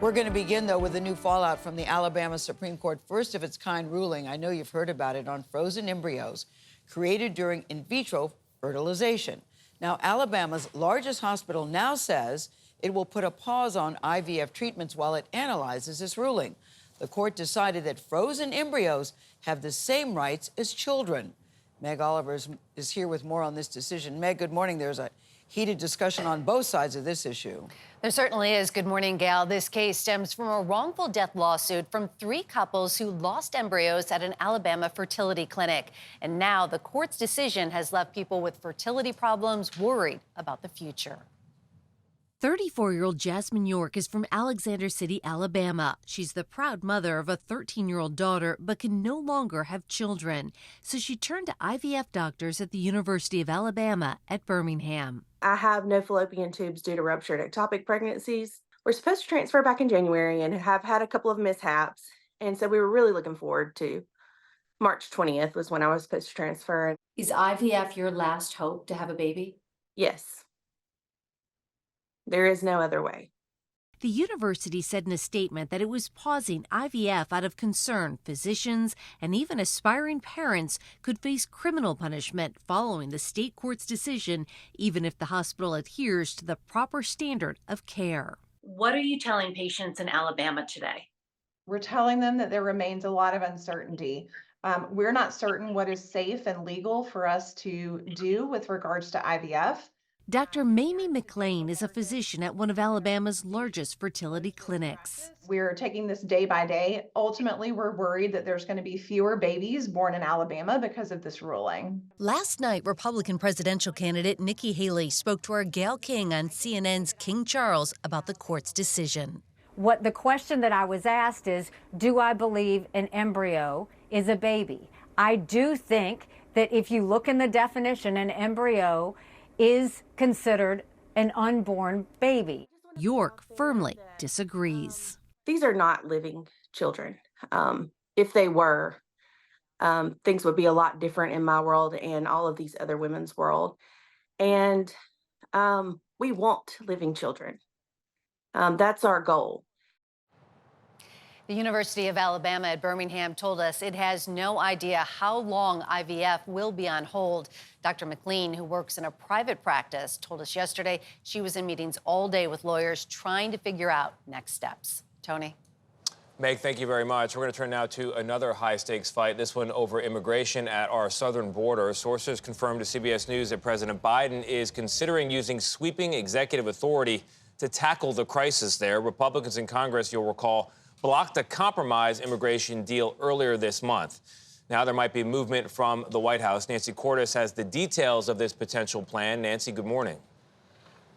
We're going to begin, though, with a new fallout from the Alabama Supreme Court first-of-its-kind ruling. I know you've heard about it, on frozen embryos created during in vitro fertilization. Now, Alabama's largest hospital now says it will put a pause on IVF treatments while it analyzes this ruling. The court decided that frozen embryos have the same rights as children. Meg Oliver is here with more on this decision. Meg, good morning. There's a heated discussion on both sides of this issue. There certainly is. Good morning, Gail. This case stems from a wrongful death lawsuit from 3 couples who lost embryos at an Alabama fertility clinic. And now the court's decision has left people with fertility problems worried about the future. 34-year-old Jasmine York is from Alexander City, Alabama. She's the proud mother of a 13-year-old daughter, but can no longer have children. So she turned to IVF doctors at the University of Alabama at Birmingham. I have no fallopian tubes due to ruptured ectopic pregnancies. We're supposed to transfer back in January and have had a couple of mishaps. And so we were really looking forward to March 20th was when I was supposed to transfer. Is IVF your last hope to have a baby? Yes. There is no other way. The university said in a statement that it was pausing IVF out of concern physicians and even aspiring parents could face criminal punishment following the state court's decision, even if the hospital adheres to the proper standard of care. What are you telling patients in Alabama today? We're telling them that there remains a lot of uncertainty. We're not certain what is safe and legal for us to do with regards to IVF. Dr. Mamie McLean is a physician at one of Alabama's largest fertility clinics. We're taking this day by day. Ultimately, we're worried that there's going to be fewer babies born in Alabama because of this ruling. Last night, Republican presidential candidate Nikki Haley spoke to our Gayle King on CNN's King Charles about the court's decision. What the question that I was asked is, do I believe an embryo is a baby? I do think that if you look in the definition, an embryo is considered an unborn baby. York firmly disagrees. These are not living children. If they were, things would be a lot different in my world and all of these other women's world. And we want living children. That's our goal. The University of Alabama at Birmingham told us it has no idea how long IVF will be on hold. Dr. McLean, who works in a private practice, told us yesterday she was in meetings all day with lawyers trying to figure out next steps. Tony? Meg, thank you very much. We're going to turn now to another high-stakes fight, this one over immigration at our southern border. Sources confirmed to CBS News that President Biden is considering using sweeping executive authority to tackle the crisis there. Republicans in Congress, you'll recall, blocked a compromise immigration deal earlier this month. Now there might be movement from the White House. Nancy Cordes has the details of this potential plan. Nancy, good morning.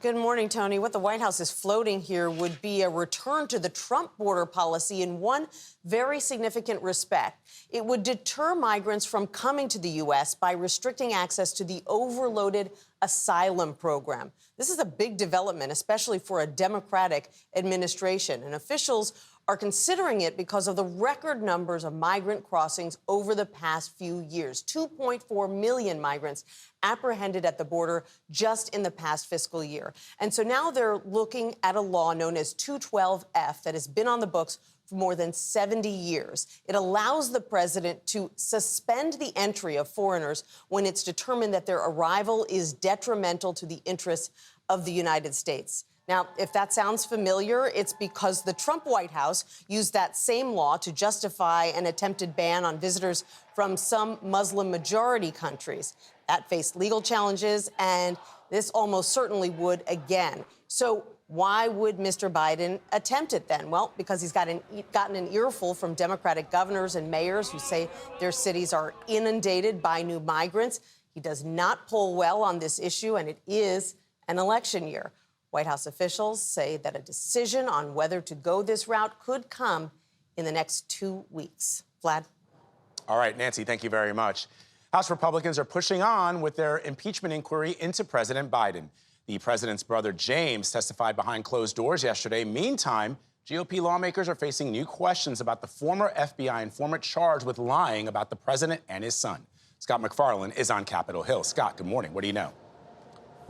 Good morning, Tony. What the White House is floating here would be a return to the Trump border policy in one very significant respect. It would deter migrants from coming to the U.S. by restricting access to the overloaded asylum program. This is a big development, especially for a Democratic administration, and officials are considering it because of the record numbers of migrant crossings over the past few years. 2.4 million migrants apprehended at the border just in the past fiscal year. And so now they're looking at a law known as 212F that has been on the books for more than 70 years. It allows the president to suspend the entry of foreigners when it's determined that their arrival is detrimental to the interests of the United States. Now, if that sounds familiar, it's because the Trump White House used that same law to justify an attempted ban on visitors from some Muslim-majority countries. That faced legal challenges, and this almost certainly would again. So why would Mr. Biden attempt it then? Well, because he's gotten an earful from Democratic governors and mayors who say their cities are inundated by new migrants. He does not poll well on this issue, and it is an election year. White House officials say that a decision on whether to go this route could come in the next 2 weeks. Vlad? All right, Nancy, thank you very much. House Republicans are pushing on with their impeachment inquiry into President Biden. The president's brother, James, testified behind closed doors yesterday. Meantime, GOP lawmakers are facing new questions about the former FBI informant charged with lying about the president and his son. Scott MacFarlane is on Capitol Hill. Scott, good morning. What do you know?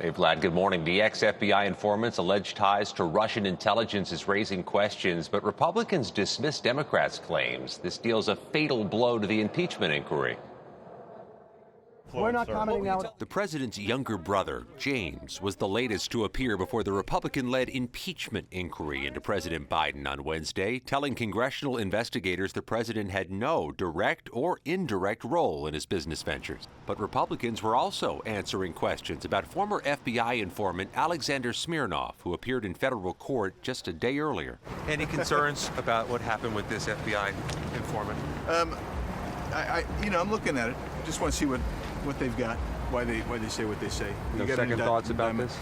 Hey, Vlad, good morning. The ex-FBI informant's alleged ties to Russian intelligence is raising questions, but Republicans dismiss Democrats' claims. This deals a fatal blow to the impeachment inquiry. We're not commenting now. The president's younger brother, James, was the latest to appear before the Republican-led impeachment inquiry into President Biden on Wednesday, telling congressional investigators the president had no direct or indirect role in his business ventures. But Republicans were also answering questions about former FBI informant Alexander Smirnov, who appeared in federal court just a day earlier. Any concerns about what happened with this FBI informant? I'm looking at it. Just want to see what they've got, why they say what they say. No second thoughts about this?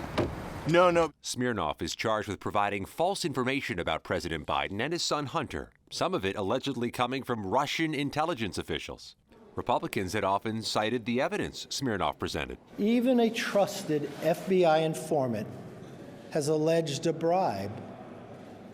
No. Smirnov is charged with providing false information about President Biden and his son Hunter, some of it allegedly coming from Russian intelligence officials. Republicans had often cited the evidence Smirnov presented. Even a trusted FBI informant has alleged a bribe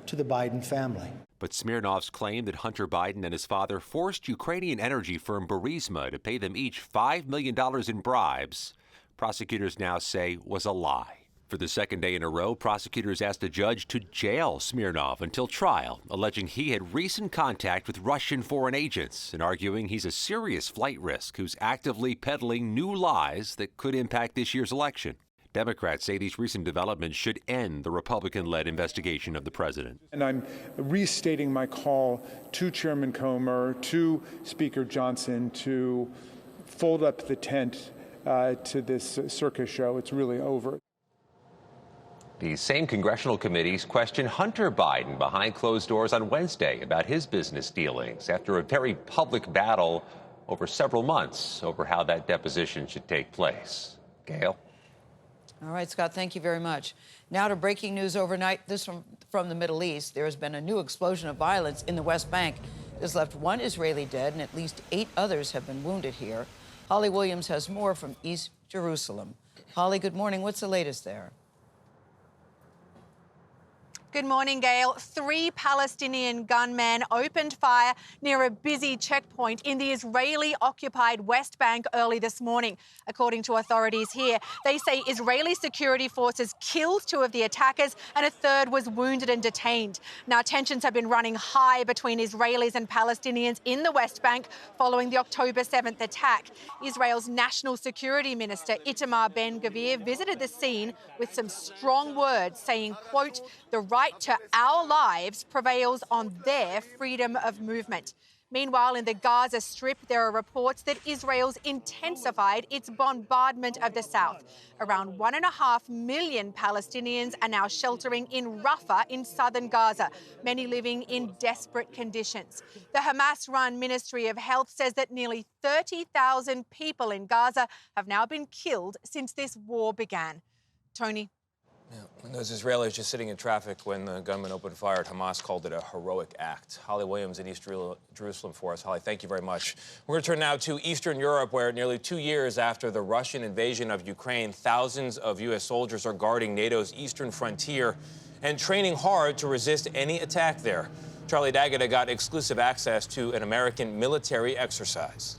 to the Biden family. But Smirnov's claim that Hunter Biden and his father forced Ukrainian energy firm Burisma to pay them each $5 million in bribes, prosecutors now say was a lie. For the second day in a row, prosecutors asked a judge to jail Smirnov until trial, alleging he had recent contact with Russian foreign agents and arguing he's a serious flight risk who's actively peddling new lies that could impact this year's election. Democrats say these recent developments should end the Republican-led investigation of the president. And I'm restating my call to Chairman Comer, to Speaker Johnson, to fold up the tent to this circus show. It's really over. The same congressional committees questioned Hunter Biden behind closed doors on Wednesday about his business dealings after a very public battle over several months over how that deposition should take place. Gayle? All right, Scott, thank you very much. Now to breaking news overnight. This from the Middle East. There has been a new explosion of violence in the West Bank. This left one Israeli dead and at least 8 others have been wounded here. Holly Williams has more from East Jerusalem. Holly, good morning. What's the latest there? Good morning, Gayle. 3 Palestinian gunmen opened fire near a busy checkpoint in the Israeli-occupied West Bank early this morning. According to authorities here, they say Israeli security forces killed 2 of the attackers and a 3rd was wounded and detained. Now, tensions have been running high between Israelis and Palestinians in the West Bank following the October 7th attack. Israel's National Security Minister Itamar Ben-Gvir visited the scene with some strong words saying, quote, "The right to our lives prevails on their freedom of movement." Meanwhile, in the Gaza Strip, there are reports that Israel's intensified its bombardment of the south. Around 1.5 million Palestinians are now sheltering in Rafah in southern Gaza, many living in desperate conditions. The Hamas-run Ministry of Health says that nearly 30,000 people in Gaza have now been killed since this war began. Tony? Yeah, and those Israelis just sitting in traffic when the gunman opened fire at Hamas called it a heroic act. Holly Williams in East Jerusalem for us. Holly, thank you very much. We're going to turn now to Eastern Europe, where nearly 2 years after the Russian invasion of Ukraine, thousands of U.S. soldiers are guarding NATO's eastern frontier and training hard to resist any attack there. Charlie D'Agata got exclusive access to an American military exercise.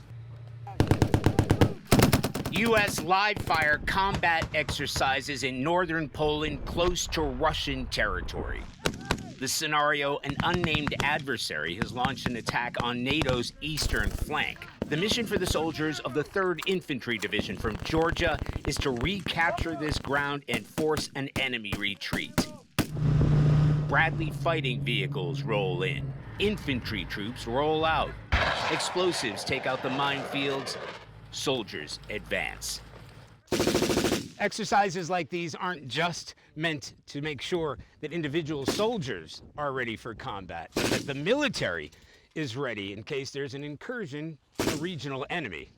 U.S. live-fire combat exercises in northern Poland close to Russian territory. The scenario, an unnamed adversary has launched an attack on NATO's eastern flank. The mission for the soldiers of the 3rd Infantry Division from Georgia is to recapture this ground and force an enemy retreat. Bradley fighting vehicles roll in. Infantry troops roll out. Explosives take out the minefields. Soldiers advance. Exercises like these aren't just meant to make sure that individual soldiers are ready for combat, but that the military is ready in case there's an incursion from a regional enemy.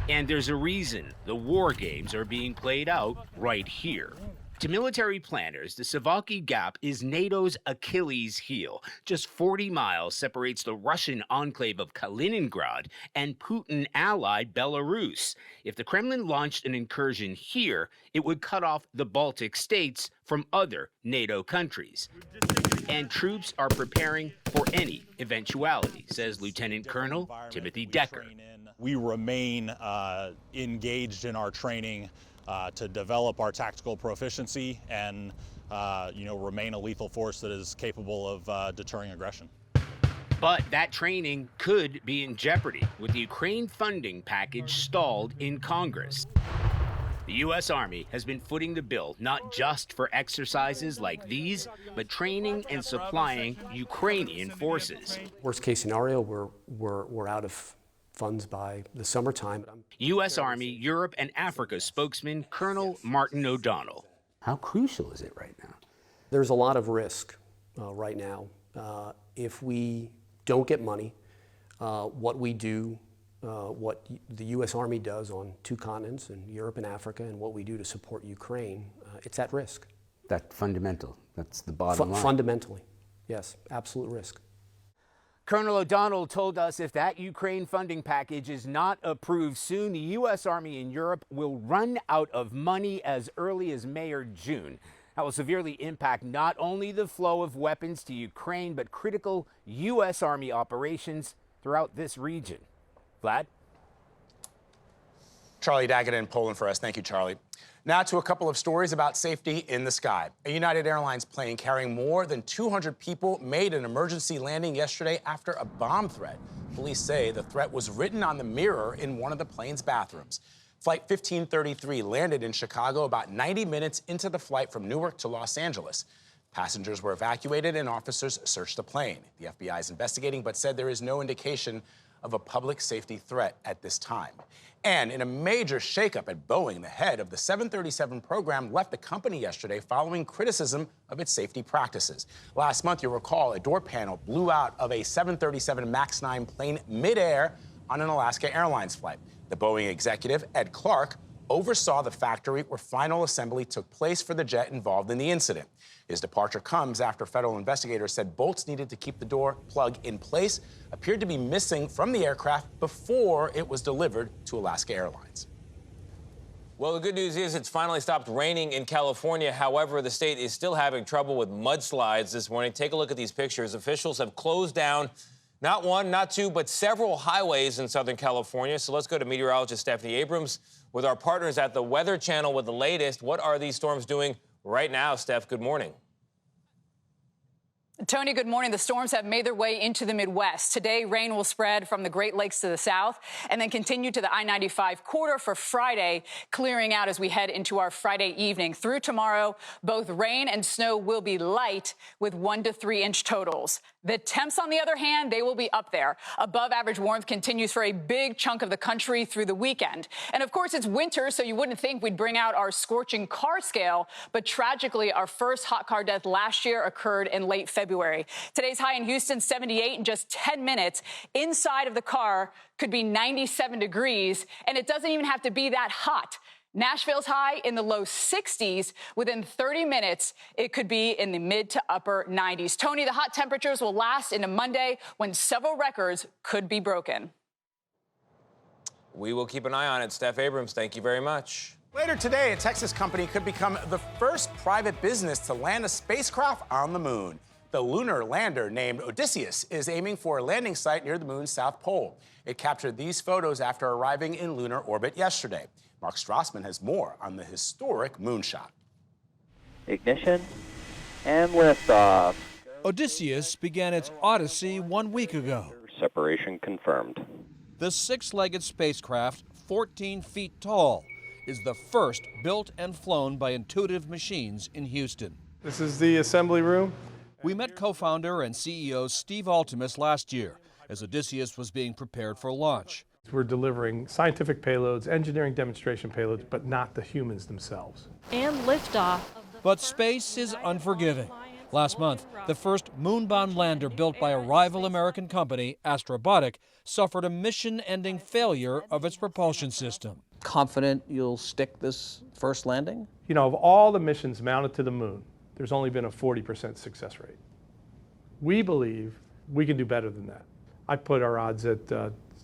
And there's a reason the war games are being played out right here. To military planners, the Suwalki Gap is NATO's Achilles heel. Just 40 miles separates the Russian enclave of Kaliningrad and Putin-allied Belarus. If the Kremlin launched an incursion here, it would cut off the Baltic states from other NATO countries. And troops are preparing for any eventuality, says Lieutenant Colonel Timothy Decker. We remain engaged in our training to develop our tactical proficiency and remain a lethal force that is capable of deterring aggression. But that training could be in jeopardy with the Ukraine funding package stalled in Congress. The U.S. Army has been footing the bill not just for exercises like these, but training and supplying Ukrainian forces. Worst case scenario, we're out of funds by the summertime. U.S. Army Europe and Africa spokesman Colonel Martin O'Donnell. How crucial is it right now? There's a lot of risk right now. If we don't get money, what we do, what the U.S. Army does on two continents, in Europe and Africa, and what we do to support Ukraine, it's at risk. That's fundamental. That's the bottom line. Fundamentally, yes, absolute risk. Colonel O'Donnell told us if that Ukraine funding package is not approved soon, the U.S. Army in Europe will run out of money as early as May or June. That will severely impact not only the flow of weapons to Ukraine, but critical U.S. Army operations throughout this region. Vlad? Charlie Daggett in Poland for us. Thank you, Charlie. Now to a couple of stories about safety in the sky. A United Airlines plane carrying more than 200 people made an emergency landing yesterday after a bomb threat. Police say the threat was written on the mirror in one of the plane's bathrooms. Flight 1533 landed in Chicago about 90 minutes into the flight from Newark to Los Angeles. Passengers were evacuated and officers searched the plane. The FBI is investigating but said there is no indication of a public safety threat at this time. And in a major shakeup at Boeing, the head of the 737 program left the company yesterday following criticism of its safety practices. Last month, you'll recall, a door panel blew out of a 737 MAX 9 plane midair on an Alaska Airlines flight. The Boeing executive, Ed Clark, oversaw the factory where final assembly took place for the jet involved in the incident. His departure comes after federal investigators said bolts needed to keep the door plug in place appeared to be missing from the aircraft before it was delivered to Alaska Airlines. Well, the good news is it's finally stopped raining in California. However, the state is still having trouble with mudslides this morning. Take a look at these pictures. Officials have closed down not one, not two, but several highways in Southern California. So let's go to meteorologist Stephanie Abrams with our partners at the Weather Channel with the latest. What are these storms doing right now, Steph? Good morning. Tony, good morning. The storms have made their way into the Midwest. Today, rain will spread from the Great Lakes to the south and then continue to the I-95 corridor for Friday, clearing out as we head into our Friday evening. Through tomorrow, both rain and snow will be light with 1 to 3 inch totals. The temps, on the other hand, they will be up there. Above average warmth continues for a big chunk of the country through the weekend. And of course, it's winter, so you wouldn't think we'd bring out our scorching car scale. But tragically, our first hot car death last year occurred in late February. Today's high in Houston, 78 in just 10 minutes. Inside of the car could be 97 degrees, and it doesn't even have to be that hot. Nashville's high in the low 60s. Within 30 minutes, it could be in the mid to upper 90s. Tony, the hot temperatures will last into Monday when several records could be broken. We will keep an eye on it. Steph Abrams, thank you very much. Later today, a Texas company could become the first private business to land a spacecraft on the moon. The lunar lander named Odysseus is aiming for a landing site near the moon's south pole. It captured these photos after arriving in lunar orbit yesterday. Mark Strassman has more on the historic moonshot. Ignition and liftoff. Odysseus began its odyssey 1 week ago. Separation confirmed. The six-legged spacecraft, 14 feet tall, is the first built and flown by Intuitive Machines in Houston. This is the assembly room. We met co-founder and CEO Steve Altimus last year as Odysseus was being prepared for launch. We're delivering scientific payloads, engineering demonstration payloads, but not the humans themselves. And liftoff. But space is unforgiving. Last month, the first moon-bound lander built by a rival American company, Astrobotic, suffered a mission-ending failure of its propulsion system. Confident you'll stick this first landing? You know, of all the missions mounted to the moon, there's only been a 40% success rate. We believe we can do better than that. I put our odds at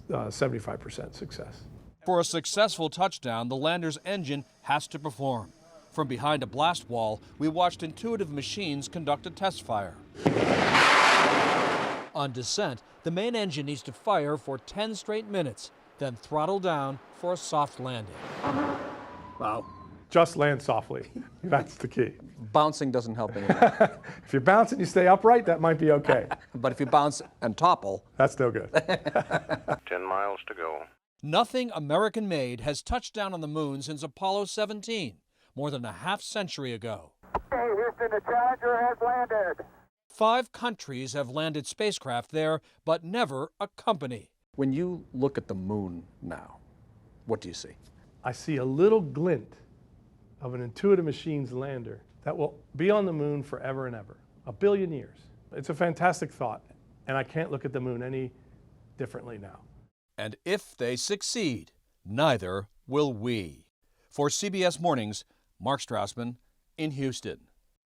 75% success. For a successful touchdown, the lander's engine has to perform. From behind a blast wall, we watched Intuitive Machines conduct a test fire. On descent, the main engine needs to fire for 10 straight minutes, then throttle down for a soft landing. Wow. Just land softly. That's the key. Bouncing doesn't help anything. If you bounce and you stay upright, that might be okay. But if you bounce and topple, that's no good. 10 miles to go. Nothing American-made has touched down on the moon since Apollo 17, more than a half-century ago. Hey, Houston, the Challenger has landed. 5 countries have landed spacecraft there, but never a company. when you look at the moon now, what do you see? I see a little glint of an Intuitive Machines lander that will be on the moon forever and ever, 1 billion years. It's a fantastic thought, and I can't look at the moon any differently now. And if they succeed, neither will we. For CBS Mornings, Mark Strassman in Houston.